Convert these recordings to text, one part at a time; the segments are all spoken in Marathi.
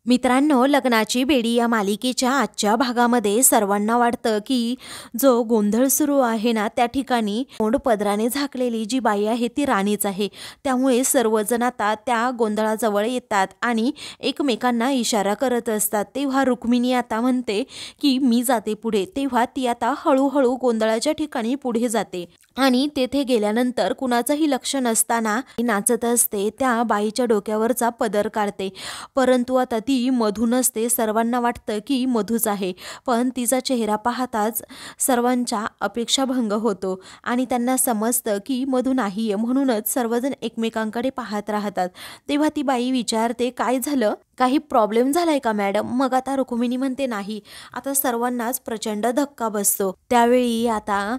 मित्रांनो, लग्नाची बेडी या मालिकेच्या आजच्या भागामध्ये सर्वांना वाटतं की जो गोंधळ सुरू आहे ना, त्या ठिकाणी तोंड पदराने झाकलेली जी बाई आहे ती राणीच आहे. त्यामुळे सर्वजण आता त्या गोंधळाजवळ येतात आणि एकमेकांना इशारा करत असतात. तेव्हा रुक्मिणी आता म्हणते की मी जाते पुढे. तेव्हा ती आता हळूहळू गोंधळाच्या ठिकाणी पुढे जाते आणि तेथे गेल्यानंतर कुणाचंही लक्ष नसताना ती नाचत असते. त्या बाईच्या डोक्यावरचा पदर काढते, परंतु आता ती मधू नसते. सर्वांना वाटतं की मधूच आहे, पण तिचा चेहरा पाहताच सर्वांच्या अपेक्षाभंग होतो आणि त्यांना समजतं की मधू नाही आहे. म्हणूनच सर्वजण एकमेकांकडे पाहत राहतात. तेव्हा ती बाई विचारते, काय झालं, काही प्रॉब्लेम झालाय का मॅडम? मग आता रुक्मिणी म्हणते नाही. आता सर्वांनाच प्रचंड धक्का बसतो. त्यावेळी आता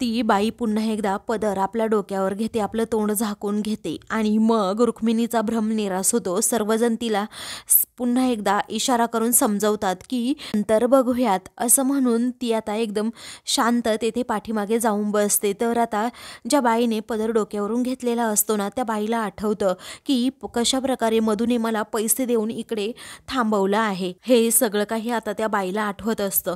ती बाई पुन्हा एकदा पदर आपल्या डोक्यावर घेते, आपलं तोंड झाकून घेते आणि मग रुक्मिणीचा भ्रम निराश होतो. सर्वजण तिला पुन्हा एकदा इशारा करून समजवतात की नंतर बघूयात, असं म्हणून ती आता एकदम शांत तेथे पाठीमागे जाऊन बसते. तर आता ज्या बाईने पदर डोक्यावरून घेतलेला असतो ना, त्या बाईला आठवतं की कशा प्रकारे मधूने मला पैसे देऊन इकडे थांबवलं आहे. हे सगळं काही आता त्या बाईला आठवत असतं.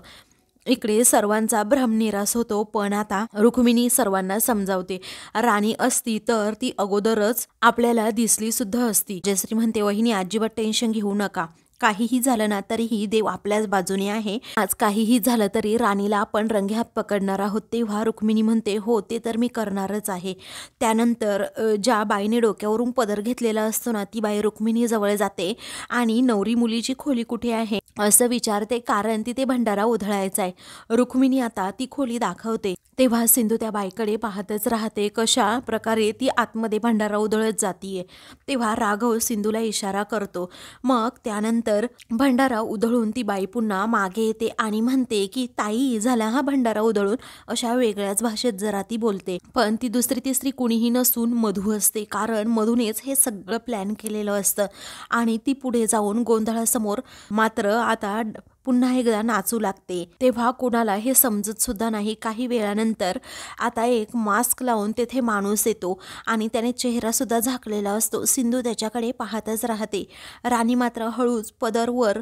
इकडे सर्वांचा भ्रमनिरास होतो. पण आता रुक्मिणी सर्वांना समजावते. राणी असती तर ती अगोदरच आपल्याला दिसली सुद्धा असती. जयश्री म्हणते, वहिनी अजिबात टेन्शन घेऊ नका. काहीही झालं ना तरीही देव आपल्याच बाजूने आहे. आज काहीही झालं तरी राणीला आपण रंगेहात पकडणार आहोत. तेव्हा रुक्मिणी म्हणते, हो ते तर मी करणारच आहे. त्यानंतर ज्या बाईने डोक्यावरून पदर घेतलेला असतो ना, ती बाई रुक्मिणी जवळ जाते आणि नवरी मुलीची खोली कुठे आहे असं विचारते, कारण तिथे भंडारा उधळायचा आहे. रुक्मिणी आता ती खोली दाखवते. तेव्हा सिंधू त्या बाईकडे पाहतच राहते, कशा प्रकारे ती आतमध्ये भंडारा उधळत जातीये. तेव्हा राघव सिंधूला इशारा करतो. मग त्यानंतर भंडारा उधळून ती बाई पुन्हा मागे येते आणि म्हणते की ताई, झाला हा भंडारा उधळून. अशा वेगळ्याच भाषेत जरा ती बोलते, पण ती दुसरी तिसरी कुणीही नसून मधू असते, कारण मधूनेच हे सगळं प्लॅन केलेलं असतं. आणि ती पुढे जाऊन गोंधळासमोर मात्र आता पुन्हा एकदा नाचू लागते. तेव्हा कोणाला हे समजत सुद्धा नाही. काही वेळानंतर आता एक मास्क लावून तेथे माणूस येतो आणि त्याने चेहरा सुद्धा झाकलेला असतो. सिंधू त्याच्याकडे पाहतच राहते. राणी मात्र हळूच पदर वर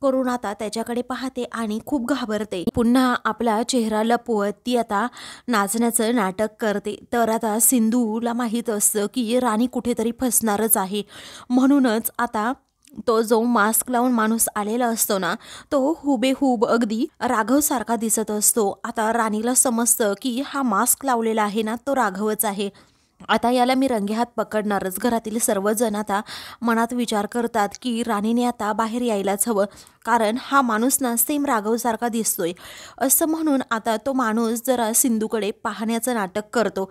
करून आता त्याच्याकडे पाहते आणि खूप घाबरते. पुन्हा आपला चेहरा लपवत ती आता नाचण्याचं नाटक करते. तर आता सिंधूला माहीत असतं की राणी कुठेतरी फसणारच आहे. म्हणूनच आता तो जो मास्क लावून माणूस आलेला असतो ना, तो हुबेहूब अगदी राघव सारखा दिसत असतो. आता राणीला समजतं की हा मास्क लावलेला आहे ना, तो राघवच आहे. आता याला मी रंगेहात पकडणारच. घरातील सर्वजण आता मनात विचार करतात की राणीने आता बाहेर यायलाच हवं, कारण हा माणूस ना सेम राघवसारखा दिसतोय. असं म्हणून आता तो माणूस जरा सिंधूकडे पाहण्याचं नाटक करतो.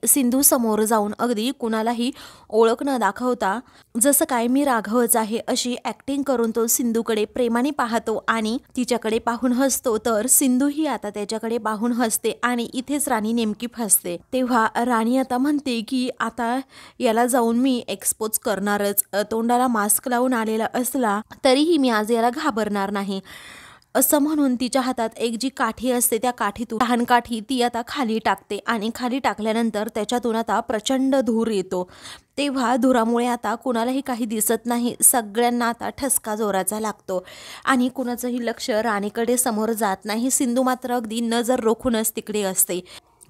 सिंधू समोर जाऊन अगदी कुणालाही ओळख न दाखवता जसं काय मी राघवच आहे अशी ॲक्टिंग करून तो सिंधूकडे प्रेमाने पाहतो आणि तिच्याकडे पाहून हसतो. तर सिंधूही आता त्याच्याकडे पाहून हसते आणि इथेच राणी नेमकी फसते. तेव्हा राणी आता म्हणते की आता याला जाऊन मी एक्सपोज करणारच. तोंडाला मास्क लावून आलेला असला तरीही मी आज याला घाबरणार नाही, असं म्हणून तिच्या हातात एक जी काठी असते त्या काठीतून लहान काठी ती आता खाली टाकते आणि खाली टाकल्यानंतर त्याच्यातून आता प्रचंड धूर येतो. तेव्हा धुरामुळे आता कुणालाही काही दिसत नाही. सगळ्यांना आता ठसका जोराचा लागतो आणि कुणाचंही लक्ष राणीकडे समोर जात नाही. सिंधू मात्र अगदी नजर रोखूनच तिकडे असते.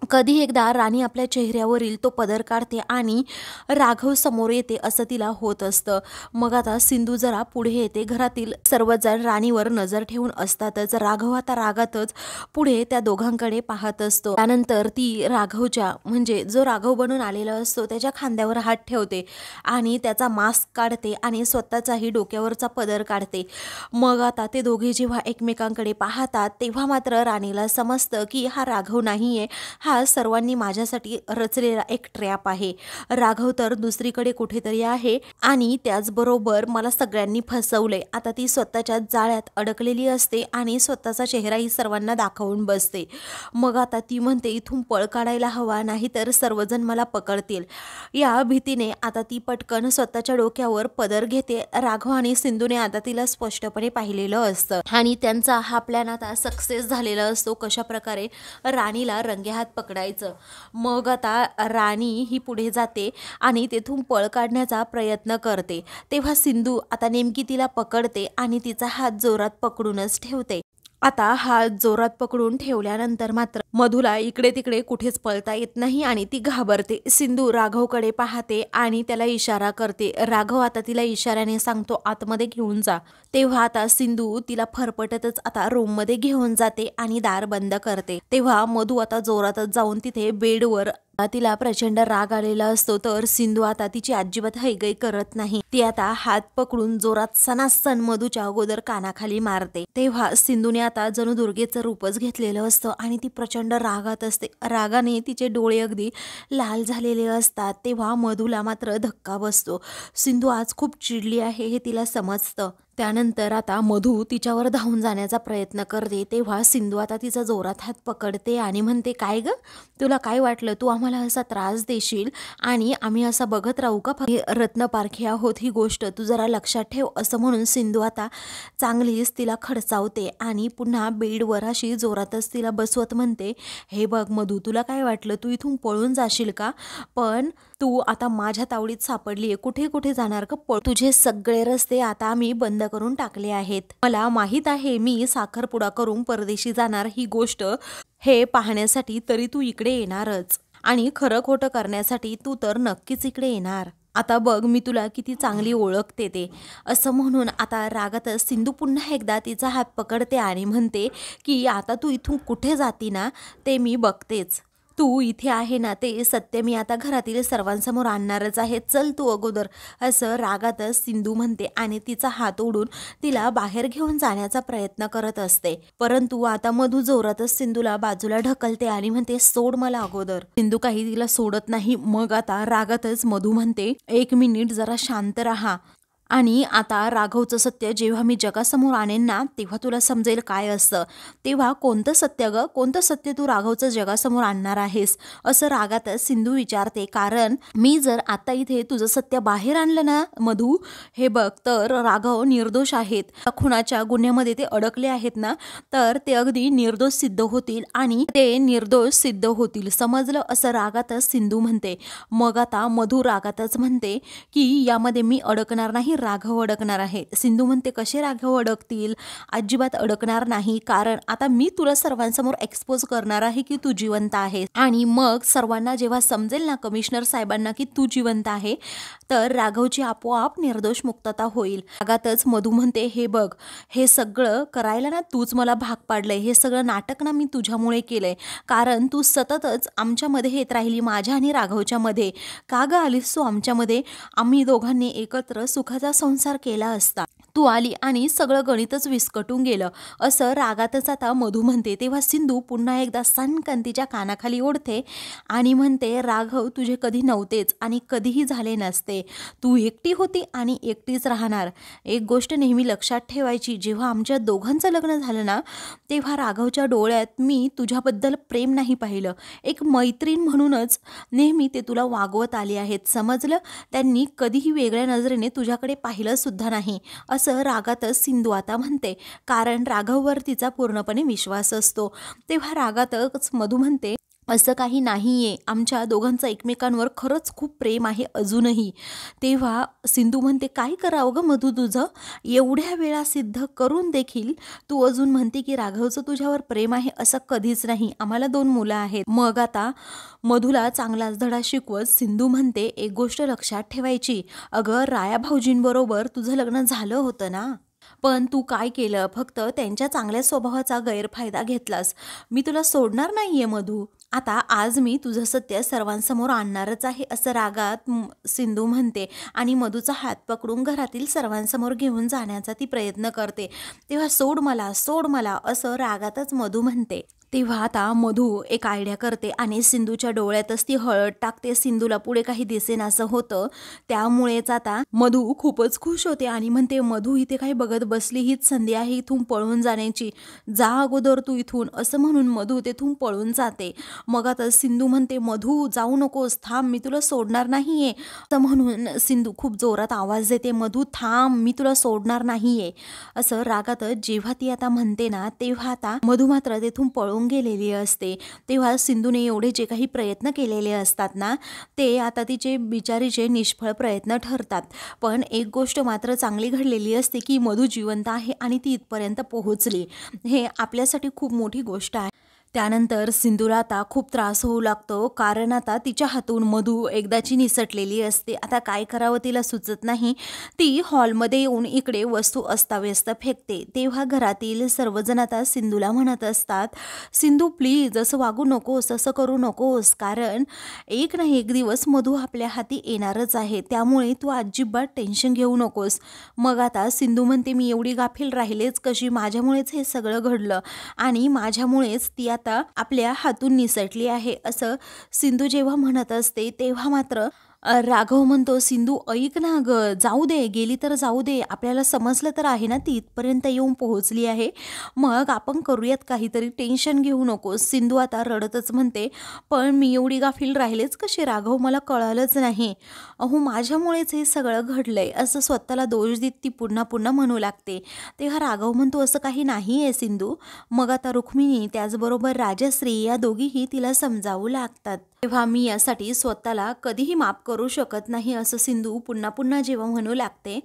कधी एकदा राणी आपल्या चेहऱ्यावरील तो पदर काढते आणि राघव समोर येते असं तिला होत असतं. मग आता सिंधू जरा पुढे येते. घरातील सर्वजण राणीवर नजर ठेवून असतातच. राघव आता रागातच पुढे त्या दोघांकडे पाहत असतो. त्यानंतर ती राघवच्या म्हणजे जो राघव बनून आलेला असतो त्याच्या खांद्यावर हात ठेवते आणि त्याचा मास्क काढते आणि स्वतःचाही डोक्यावरचा पदर काढते. मग आता ते दोघे जेव्हा एकमेकांकडे पाहतात तेव्हा मात्र राणीला समजतं की हा राघव नाहीये, हा सर्वांनी माझ्यासाठी रचलेला एक ट्रॅप आहे. राघव तर दुसरीकडे कुठेतरी आहे आणि त्याचबरोबर मला सगळ्यांनी फसवले. आता ती स्वतःच्या जाळ्यात अडकलेली असते आणि स्वतःचा चेहराही सर्वांना दाखवून बसते. मग आता ती म्हणते, इथून पळ काढायला हवा, नाही तर सर्वजण मला पकडतील. या भीतीने आता ती पटकन स्वतःच्या डोक्यावर पदर घेते. राघव आणि सिंधूने आता तिला स्पष्टपणे पाहिलेलं असतं आणि त्यांचा हा प्लॅन आता सक्सेस झालेला असतो. कशा प्रकारे राणीला रंगेहात पकडायचं. मग आता राणी ही पुढे जाते आणि तेथून पळ काढण्याचा प्रयत्न करते. तेव्हा सिंधू आता नेमकी तिला पकडते आणि तिचा हात जोरात पकडूनच ठेवते. आता हात जोरात पकडून ठेवल्यानंतर मात्र मधुला इकडे तिकडे कुठेच पळता येत नाही आणि ती घाबरते. सिंधू राघवकडे पाहते आणि त्याला इशारा करते. राघव आता तिला इशाऱ्याने सांगतो आतमध्ये घेऊन जा. तेव्हा आता सिंधू तिला फरफटतच आता रूममध्ये घेऊन जाते आणि दार बंद करते. तेव्हा मधू आता जोरातच जाऊन तिथे बेडवर तिला प्रचंड राग आलेला असतो. तर सिंधू आता तिची अजिबात हैगई करत नाही. ती आता हात पकडून जोरात सनासन मधूच्या अगोदर कानाखाली मारते. तेव्हा सिंधूने आता जणू दुर्गेचं रूपच घेतलेलं असतं आणि ती प्रचंड रागात असते. रागाने तिचे डोळे अगदी लाल झालेले असतात. तेव्हा मधूला मात्र धक्का बसतो. सिंधू आज खूप चिडली आहे हे तिला समजतं. त्यानंतर आता मधू तिच्यावर धावून जाण्याचा प्रयत्न करते. तेव्हा सिंधू आता तिचा जोरात हात पकडते आणि म्हणते, काय ग, तुला काय वाटलं तू आम्हाला असा त्रास देशील आणि आम्ही असा बघत राहू का? रत्नपारखी आहोत ही गोष्ट तू जरा लक्षात ठेव. असं म्हणून सिंधू आता चांगलीच तिला खडसावते आणि पुन्हा बेडवर अशी जोरातच तिला बसवत म्हणते, हे बघ मधू, तुला काय वाटलं तू इथून पळून जाशील का? पण तू आता माझ्या तावडीत सापडली आहे. कुठे कुठे जाणार का? तुझे सगळे रस्ते आता आम्ही बंद करून टाकले आहेत. मला माहित आहे मी साखरपुडा करून परदेशी जाणार ही गोष्ट हे पाहण्यासाठी, तरी तू इकडे येणारच आणि खरं खोटं करण्यासाठी तू तर नक्कीच इकडे येणार. आता बघ मी तुला किती चांगली ओळखते ते. असं म्हणून आता रागातच सिंधू पुन्हा एकदा तिचा हात पकडते आणि म्हणते की आता तू इथून कुठे जाती ना ते मी बघतेच. तू इथे आहे ना ते सत्य मी आता घरातील सर्वांसमोर आणणारच आहे. चल तू अगोदर. असं रागातच सिंधू म्हणते आणि तिचा हात ओढून तिला बाहेर घेऊन जाण्याचा प्रयत्न करत असते. परंतु आता मधू जोरातच सिंधूला बाजूला ढकलते आणि म्हणते, सोड मला अगोदर. सिंधू काही तिला सोडत नाही. मग आता रागातच मधू म्हणते, 1 मिनिट जरा शांत राहा आणि आता राघवचं सत्य जेव्हा मी जगासमोर आणेन ना तेव्हा तुला समजेल काय असतं. तेव्हा कोणतं सत्य ग, कोणतं सत्य तू राघवचं जगासमोर आणणार आहेस? असं रागातच सिंधू विचारते. कारण मी जर आता इथे तुझं सत्य बाहेर आणलं ना मधू, हे बघ, तर राघव निर्दोष आहेत. खुनाच्या गुन्ह्यामध्ये ते अडकले आहेत ना, तर ते अगदी निर्दोष सिद्ध होतील आणि ते निर्दोष सिद्ध होतील, समजलं? असं रागातच सिंधू म्हणते. मग आता मधू रागातच म्हणते की यामध्ये मी अडकणार नाही, राघव अडकणार आहे. सिंधू म्हणते, कसे राघव अडकतील? अजिबात अडकणार नाही. कारण आता मी तुला सर्वांसमोर एक्सपोज करणार आहे की तू जिवंत आहे आणि मग सर्वांना जेव्हा समजेल ना, कमिशनर साहेबांना, की तू जिवंत आहे, तर राघवची आपोआप निर्दोष मुक्तता होईल. रागातच मधू म्हणते, हे बघ, हे सगळं करायला ना तूच मला भाग पाडलंय. हे सगळं नाटक ना मी तुझ्यामुळे केलंय. कारण तू सततच आमच्यामध्ये येत राहिली, माझ्या आणि राघवच्या मध्ये. का ग आलीस तू आमच्यामध्ये? आम्ही दोघांनी एकत्र सुखाचा संसार केला असता. तू आली आणि सगळं गणितच विस्कटून गेलं. असं रागातच आता मधू म्हणते. तेव्हा सिंधू पुन्हा एकदा सनकन तिच्या कानाखाली ओढते आणि म्हणते, राघव तुझे कधी नव्हतेच आणि कधीही झाले नसते. तू एकटी होती आणि एकटीच राहणार. एक गोष्ट नेहमी लक्षात ठेवायची, जेव्हा आमच्या दोघांचं लग्न झालं ना तेव्हा राघवच्या डोळ्यात मी तुझ्याबद्दल प्रेम नाही पाहिलं. एक मैत्रीण म्हणूनच नेहमी ते तुला वागवत आले आहेत, समजलं? त्यांनी कधीही वेगळ्या नजरेने तुझ्याकडे पाहिलं सुद्धा नाही. असं रागातच सिंधू आता म्हणते. कारण राघववर तिचा पूर्णपणे विश्वास असतो. तेव्हा रागातच मधू म्हणते, असं काही नाहीये, आमच्या दोघांचं एकमेकांवर खरंच खूप प्रेम आहे अजूनही. तेव्हा सिंधू म्हणते, काय करावं ग मधू तुझं? एवढ्या वेळा सिद्ध करून देखील तू अजून म्हणते की राघवचं तुझ्यावर प्रेम आहे. असं कधीच नाही. आम्हाला 2 मुलं आहेत. मग आता मधूला चांगलाच धडा शिकवत सिंधू म्हणते, एक गोष्ट लक्षात ठेवायची, अगं राया भाऊजींबरोबर तुझं लग्न झालं होतं ना, पण तू काय केलं? फक्त त्यांच्या चांगल्या स्वभावाचा गैरफायदा घेतलास. मी तुला सोडणार नाहीये मधू. आता आज मी तुझं सत्य सर्वांसमोर आणणारच आहे. असं रागात सिंधू म्हणते आणि मधूचा हात पकडून घरातील सर्वांसमोर घेऊन जाण्याचा ती प्रयत्न करते. तेव्हा सोड मला, सोड मला, असं रागातच मधू म्हणते. तेव्हा आता मधू एक आयडिया करते आणि सिंधूच्या डोळ्यातच ती हळद टाकते. सिंधूला पुढे काही दिसेनासं होतं. त्यामुळेच आता मधू खूपच खुश होते आणि म्हणते, मधू इथे काही बघत बसली, हीच संधी आहे इथून पळून जाण्याची. जा अगोदर तू इथून. असं म्हणून मधू तेथून पळून जाते. मग आता सिंधू म्हणते, मधू जाऊ नकोस, थांब, मी तुला सोडणार नाहीये. असं म्हणून सिंधू खूप जोरात आवाज देते, मधू थांब, मी तुला सोडणार नाहीये. असं रागातच जेव्हा ती आता म्हणते ना तेव्हा आता मधू मात्र तेथून पळून पळून गेलेली असते. तेव्हा सिंधूने एवढे जे काही प्रयत्न केलेले असतात ना, ते आता तिचे बिचारीचे निष्फळ प्रयत्न ठरतात. पण एक गोष्ट मात्र चांगली घडलेली असते की मधू जिवंत आहे आणि ती इथपर्यंत पोहोचली. हे आपल्यासाठी खूप मोठी गोष्ट आहे. त्यानंतर सिंधूला आता खूप त्रास होऊ लागतो, कारण आता तिच्या हातून मधू एकदाची निसटलेली असते. आता काय करावं तिला सुचत नाही. ती हॉलमध्ये येऊन इकडे वस्तू अस्ताव्यस्त फेकते. तेव्हा घरातील सर्वजण आता सिंधूला म्हणत असतात, सिंधू प्लीज असं वागू नकोस, असं करू नकोस, कारण एक ना एक दिवस मधू आपल्या हाती येणारच आहे, त्यामुळे तू अजिबात टेन्शन घेऊ नकोस. मग आता सिंधू म्हणते, मी एवढी गाफील राहिलेच कशी, माझ्यामुळेच हे सगळं घडलं आणि माझ्यामुळेच ती आता आपल्या हातून निसटली आहे. असं सिंधू जेव्हा म्हणत असते तेव्हा मात्र राघव म्हणतो, सिंधू ऐक ना ग, जाऊ दे, गेली तर जाऊ दे, आपल्याला समजलं तर आहे ना ती इथपर्यंत येऊन पोहोचली आहे, मग आपण करूयात काहीतरी, टेन्शन घेऊ नकोस. सिंधू आता रडतच म्हणते, पण मी एवढी गाफील राहिलेच कशी राघव, मला कळालंच नाही, अहो माझ्यामुळेच हे सगळं घडलंय, असं स्वतःला दोष देत ती पुन्हा पुन्हा म्हणू लागते. तेव्हा राघव म्हणतो, असं काही नाही आहे सिंधू. मग आता रुक्मिणी त्याचबरोबर राजश्री या दोघीही तिला समजावू लागतात. तेव्हा मी यासाठी स्वतःला कधीही माफ करू शकत नाही, असं सिंधू पुन्हा पुन्हा जेव्हा म्हणू लागते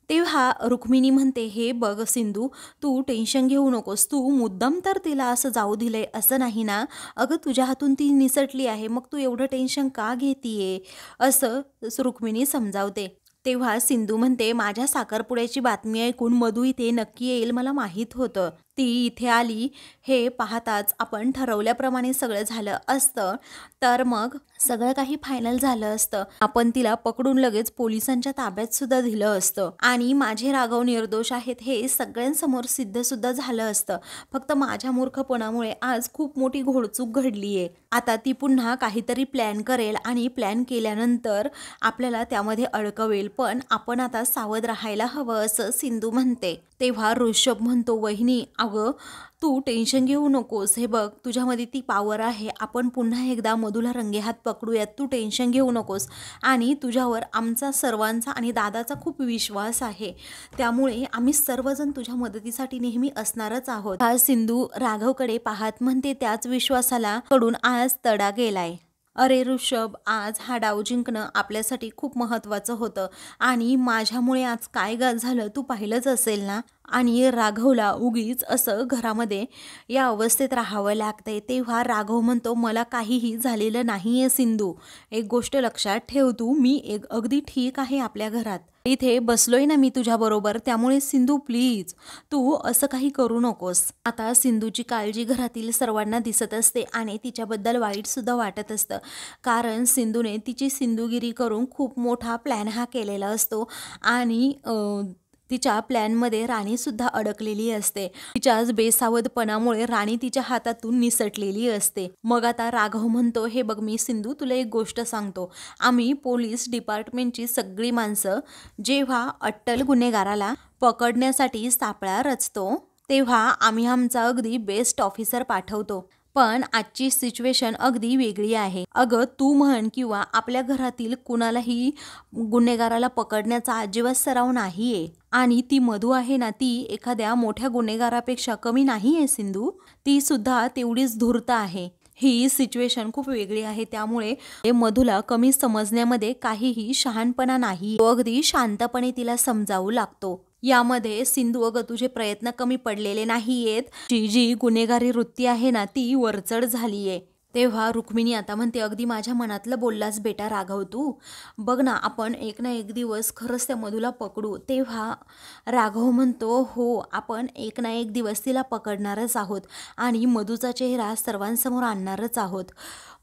तेव्हा रुक्मिणी म्हणते, हे बघ सिंधू, तू टेन्शन घेऊ नकोस, तू मुद्दाम तर तिला असं जाऊ दिलंय असं नाही ना, अगं तुझ्या हातून ती निसटली आहे, मग तू एवढं टेन्शन का घेतीये, असं रुक्मिणी समजावते. तेव्हा सिंधू म्हणते, माझ्या साखरपुड्याची बातमी ऐकून मधू इथे नक्की येईल मला माहीत होतं. ती इथे आली हे पाहताच आपण ठरवल्याप्रमाणे सगळं झालं असतं तर मग सगळं काही फायनल झालं असतं. आपण तिला पकडून लगेच पोलिसांच्या ताब्यात सुद्धा दिलं असतं आणि माझे राघव निर्दोष आहेत हे सगळ्यांसमोर सिद्ध सुद्धा झालं असतं. फक्त माझ्या मूर्खपणामुळे आज खूप मोठी घोडचूक घडलीये. आता ती पुन्हा काहीतरी प्लॅन करेल आणि प्लॅन केल्यानंतर आपल्याला त्यामध्ये अडकवेल, पण आपण आता सावध राहायला हवं, असं सिंधू म्हणते. तेव्हा ऋषभ म्हणतो, वहिनी अगं तू टेन्शन घेऊ नकोस, हे बघ तुझ्यामध्ये ती पॉवर आहे, आपण पुन्हा एकदा मधूला रंगेहात पकडूयात, तू टेन्शन घेऊ नकोस आणि तुझ्यावर आमचा सर्वांचा आणि दादाचा खूप विश्वास आहे, त्यामुळे आम्ही सर्वजण तुझ्या मदतीसाठी नेहमी असणारच आहोत. हा सिंधू राघवकडे पाहत म्हणते, त्याच विश्वासाला कडून आज तडा गेलाय. अरे ऋषभ, आज हा डाव जिंकणं आपल्यासाठी खूप महत्त्वाचं होतं आणि माझ्यामुळे आज काय झालं तू पाहिलंच असेल ना, आणि राघवला उगीच असं घरामध्ये या अवस्थेत राहावं लागतंय. तेव्हा राघव म्हणतो, मला काहीही झालेलं नाही आहे सिंधू, एक गोष्ट लक्षात ठेव तू, मी अगदी ठीक आहे आपल्या घरात, इथे बसलोय ना मी तुझ्याबरोबर, त्यामुळे सिंधू प्लीज तू असं काही करू नकोस. आता सिंधूची काळजी घरातील सर्वांना दिसत असते आणि तिच्याबद्दल वाईट सुद्धा वाटत असतं, कारण सिंधूने तिची सिंधुगिरी करून खूप मोठा प्लॅन हा केलेला असतो आणि तिच्या प्लॅनमध्ये राणीसुद्धा अडकलेली असते. तिच्याच बेसावधपणामुळे राणी तिच्या हातातून निसटलेली असते. मग आता राघव म्हणतो, हे बघ मी सिंधू तुला एक गोष्ट सांगतो, आम्ही पोलीस डिपार्टमेंटची सगळी माणसं जेव्हा अट्टल गुन्हेगाराला पकडण्यासाठी सापळा रचतो तेव्हा आम्ही आमचा अगदी बेस्ट ऑफिसर पाठवतो, पण आजची सिच्युएशन अगदी वेगळी आहे. अगं तू म्हण किंवा आपल्या घरातील कुणालाही गुन्हेगाराला पकडण्याचा अजिबात सराव नाहीये आणि ती मधू आहे ना, ती एखाद्या मोठ्या गुन्हेगारापेक्षा कमी नाहीये सिंधू, ती सुद्धा तेवढीच धूर्त आहे. ही सिच्युएशन खूप वेगळी आहे, त्यामुळे मधूला कमी समजण्यामध्ये काहीही शहाणपणा नाही. तो अगदी शांतपणे तिला समजावू लागतो. यामध्ये सिंधू अगं तुझे प्रयत्न कमी पडलेले नाहीयेत, जी गुन्हेगारी वृत्ती आहे ना ती वरचढ झालीये. तेव्हा रुक्मिणी आता म्हणते, अगदी माझ्या मनातलं बोललास बेटा राघव तू, बघ ना आपण एक ना एक दिवस खरंच त्या मधूला पकडू. तेव्हा राघव म्हणतो, हो आपण एक ना एक दिवस तिला पकडणारच आहोत आणि मधूचा चेहरा सर्वांसमोर आणणारच आहोत.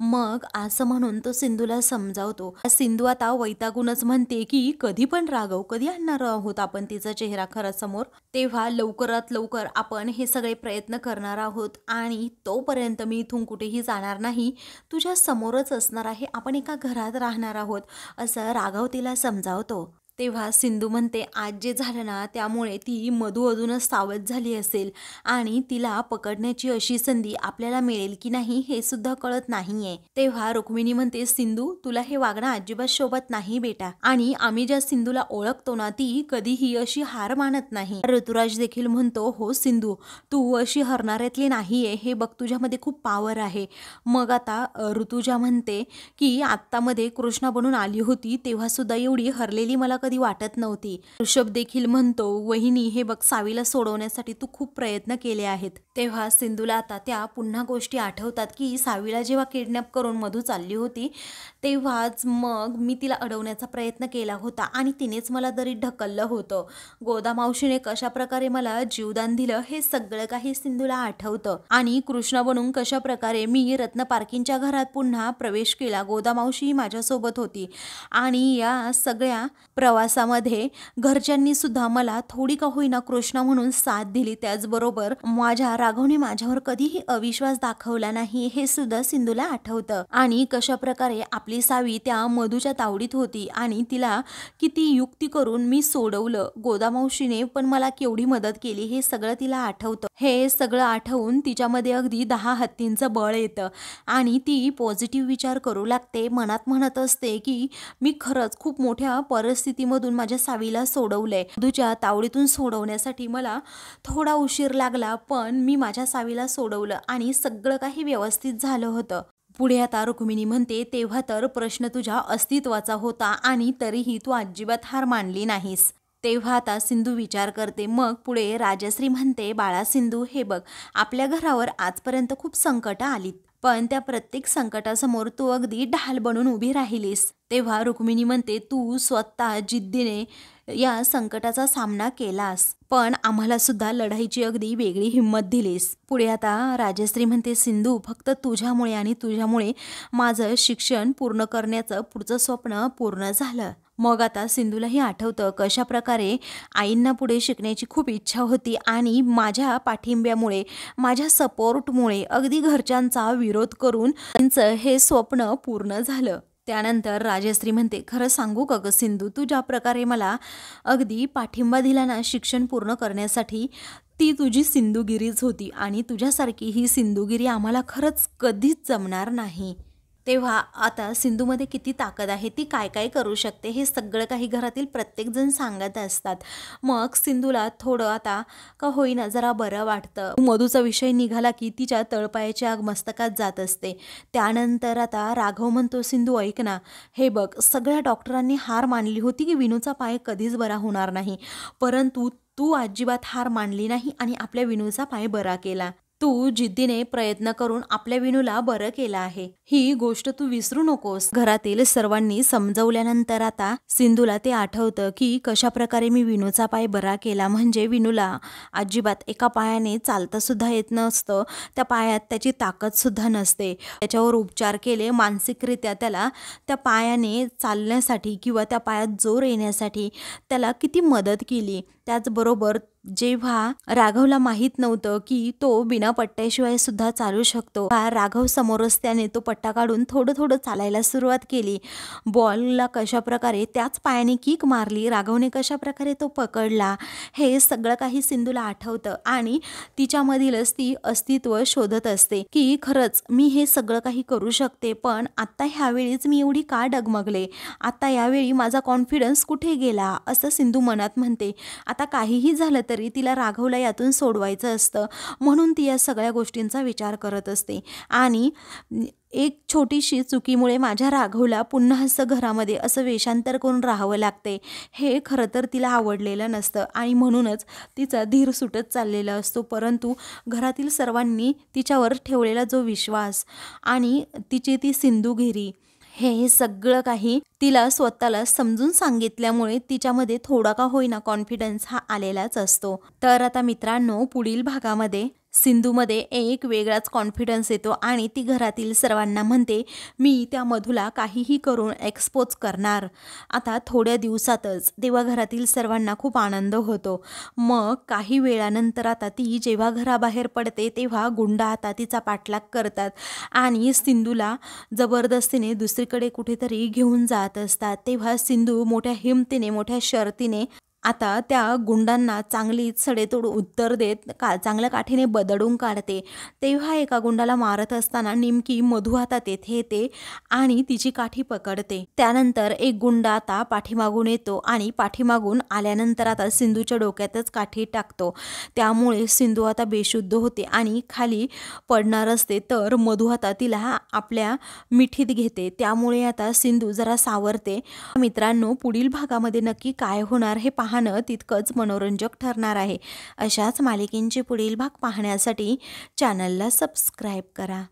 मग असं म्हणून तो सिंधूला समजावतो. सिंधू आता वैतागूनच म्हणते की कधी पण राघव, कधी आणणार आहोत आपण तिचा चेहरा खरा समोर. तेव्हा लवकरात लवकर आपण हे सगळे प्रयत्न करणार आहोत आणि तोपर्यंत मी इथून कुठेही जाणार नाही, तुझ्या समोरच असणार आहे, आपण एका घरात राहणार आहोत, असं राघव तिला समजावतो. तेव्हा सिंधू म्हणते, आज जे झालं ना त्यामुळे ती मधू अजूनच सावध झाली असेल आणि तिला पकडण्याची अशी संधी आपल्याला मिळेल की नाही हे सुद्धा कळत नाहीये. तेव्हा रुक्मिणी म्हणते, सिंधू तुला हे वागणं अजिबात शोभत नाही बेटा, आणि आम्ही ज्या सिंधूला ओळखतो ना ती कधीही अशी हार मानत नाही. ऋतुराज देखील म्हणतो, हो सिंधू तू अशी हरणाऱ्यातली नाहीये, हे बघ तुझ्यामध्ये खूप पॉवर आहे. मग आता ऋतुजा म्हणते की आत्तामध्ये कृष्णा बनून आली होती तेव्हा सुद्धा एवढी हरलेली मला कधी वाटत नव्हती. ऋषभ देखील म्हणतो, वहिनी हे बघ सावीला सोडवण्यासाठी तू खूप प्रयत्न केले आहेत. तेव्हा सिंधूला आता त्या पुन्हा गोष्टी आठवतात की सावीला जेव्हा किडनॅप करून मधू चालली होती तेव्हाच मग मी तिला अडवण्याचा प्रयत्न केला होता आणि तिनेच मला दरीत ढकललं होतं. गोदा मावशीने कशा प्रकारे मला जीवदान दिलं हे सगळं काही सिंधूला आठवतं. आणि कृष्णा बनून कशा प्रकारे मी रत्न पार्किंगच्या घरात पुन्हा प्रवेश केला. गोदा मावशी माझ्यासोबत होती आणि या सगळ्या प्रवासामध्ये घरच्यांनी सुद्धा मला थोडी का होईना कृष्णा म्हणून साथ दिली. त्याचबरोबर माझ्या राघवने माझ्यावर कधीही अविश्वास दाखवला नाही हे सुद्धा सिंधूला आठवतं. आणि कशा प्रकारे आपली सावी त्या मधूच्या तावडीत होती आणि तिला किती युक्ती करून मी सोडवलं. गोदा मावशीने पण मला केवढी मदत केली हे सगळं तिला आठवतं. हे सगळं आठवून तिच्यामध्ये अगदी 10 हत्तींचं बळ येतं आणि ती पॉझिटिव्ह विचार करू लागते. मनात म्हणत असते की मी खरंच खूप मोठ्या परिस्थितीमधून माझ्या सावीला सोडवलंय. मधूच्या तावडीतून सोडवण्यासाठी मला थोडा उशीर लागला पण मी माझ्या सावीला सोडवलं आणि सगळं काही व्यवस्थित झालं होतं. पुढे आता रुक्मिणी म्हणते, तेव्हा तर प्रश्न तुझ्या अस्तित्वाचा होता आणि तरीही तू अजिबात हार मानली नाहीस. तेव्हा आता सिंधू विचार करते. मग पुढे राजश्री म्हणते, बाळा सिंधू हे बघ आपल्या घरावर आजपर्यंत खूप संकटं आलीत पण त्या प्रत्येक संकटासमोर तू अगदी ढाल बनून उभी राहिलीस. तेव्हा रुक्मिणी म्हणते, तू स्वतः जिद्दीने या संकटाचा सामना केलास पण आम्हाला सुद्धा लढाईची अगदी वेगळी हिंमत दिलीस. पुढे आता राजश्री म्हणते, सिंधू फक्त तुझ्यामुळे आणि तुझ्यामुळे माझं शिक्षण पूर्ण करण्याचं पुढचं स्वप्न पूर्ण झालं. मग आता सिंधूलाही आठवतं कशा प्रकारे आईंना पुढे शिकण्याची खूप इच्छा होती आणि माझ्या पाठिंब्यामुळे माझ्या सपोर्टमुळे अगदी घरच्यांचा विरोध करून त्यांचं हे स्वप्न पूर्ण झालं. त्यानंतर राजश्री म्हणते, खरं सांगू का ग सिंधू, तू ज्या प्रकारे मला अगदी पाठिंबा दिला ना शिक्षण पूर्ण करण्यासाठी ती तुझी सिंधुगिरीच होती आणि तुझ्यासारखी ही सिंधुगिरी आम्हाला खरंच कधीच जमणार नाही. तेव्हा आता सिंधूमध्ये किती ताकद आहे, ती काय काय करू शकते हे सगळं काही घरातील प्रत्येकजण सांगत असतात. मग सिंधूला थोडं आता का होईना जरा बरं वाटतं. मधूचा विषय निघाला की तिच्या तळपायाच्या आग मस्तकात जात असते. त्यानंतर आता राघव म्हणतो, सिंधू ऐक ना, हे बघ सगळ्या डॉक्टरांनी हार मानली होती की विनूचा पाय कधीच बरा होणार नाही, परंतु तू अजिबात हार मानली नाही आणि आपल्या विनूचा पाय बरा केला. तू जिद्दीने प्रयत्न करून आपल्या विनूला बरं केलं आहे, ही गोष्ट तू विसरू नकोस. घरातील सर्वांनी समजवल्यानंतर आता सिंधूला ते आठवतं की कशा प्रकारे मी विनूचा पाय बरा केला. म्हणजे विनूला अजिबात एका पायाने चालता सुद्धा येत नसतं, त्या पायात त्याची ताकद सुद्धा नसते. त्याच्यावर उपचार केले, मानसिकरित्या त्याला त्या पायाने चालण्यासाठी किंवा त्या पायात जोर येण्यासाठी त्याला किती मदत केली. त्याचबरोबर जेव्हा राघवला माहीत नव्हतं की तो बिना पट्ट्याशिवाय सुद्धा चालू शकतो, राघव समोरच त्याने तो पट्टा काढून थोडं थोडं चालायला सुरुवात केली. बॉलला कशा प्रकारे त्याच पायाने किक मारली, राघवने कशा प्रकारे तो पकडला, हे सगळं काही सिंधूला आठवतं आणि तिच्यामधीलच ती अस्तित्व शोधत असते की खरंच मी हे सगळं काही करू शकते. पण आता ह्यावेळीच मी एवढी का डगमगले, आता यावेळी माझा कॉन्फिडन्स कुठे गेला, असं सिंधू मनात म्हणते. आता काहीही झालं तरी तिला राघवला यातून सोडवायचं असतं म्हणून ती या सगळ्या गोष्टींचा विचार करत असते. आणि एक छोटीशी चुकीमुळे माझ्या राघवला पुन्हा असं घरामध्ये असं वेषांतर करून राहावं लागते, हे खरं तर तिला आवडलेलं नसतं आणि म्हणूनच तिचा धीर सुटत चाललेला असतो. परंतु घरातील सर्वांनी तिच्यावर ठेवलेला जो विश्वास आणि तिची ती सिंधुगिरी, हे सगळं काही तिला स्वतःला समजून सांगितल्यामुळे तिच्यामध्ये थोडा का होईना कॉन्फिडन्स हा आलेलाच असतो. तर आता मित्रांनो, पुढील भागामध्ये सिंधूमध्ये एक वेगळाच कॉन्फिडन्स येतो आणि ती घरातील सर्वांना म्हणते, मी त्या मधूला काहीही करून एक्सपोज करणार. आता थोड्या दिवसातच तेव्हा घरातील सर्वांना खूप आनंद होतो. मग काही वेळानंतर आता ती जेव्हा घराबाहेर पडते तेव्हा गुंड आता तिचा पाठलाग करतात आणि सिंधूला जबरदस्तीने दुसरीकडे कुठेतरी घेऊन जात असतात. तेव्हा सिंधू मोठ्या हिमतीने, मोठ्या शर्तीने आता त्या गुंडांना चांगलीच सडेतोड उत्तर देत चांगल्या काठीने बदडून काढते. तेव्हा एका गुंडाला मारत असताना नेमकी मधू आता तेथे येते आणि तिची काठी पकडते. त्यानंतर एक गुंड आता पाठीमागून येतो आणि पाठीमागून आल्यानंतर आता सिंधूच्या डोक्यातच काठी टाकतो. त्यामुळे सिंधू आता बेशुद्ध होते आणि खाली पडणार असते, तर मधू आता तिला आपल्या मिठीत घेते. त्यामुळे आता सिंधू जरा सावरते. मित्रांनो, पुढील भागामध्ये नक्की काय होणार हे पाहणं तितकंच मनोरंजक ठरणार आहे. अशाच मालिकेंचे पुढील भाग पाहण्यासाठी चॅनलला सबस्क्राईब करा.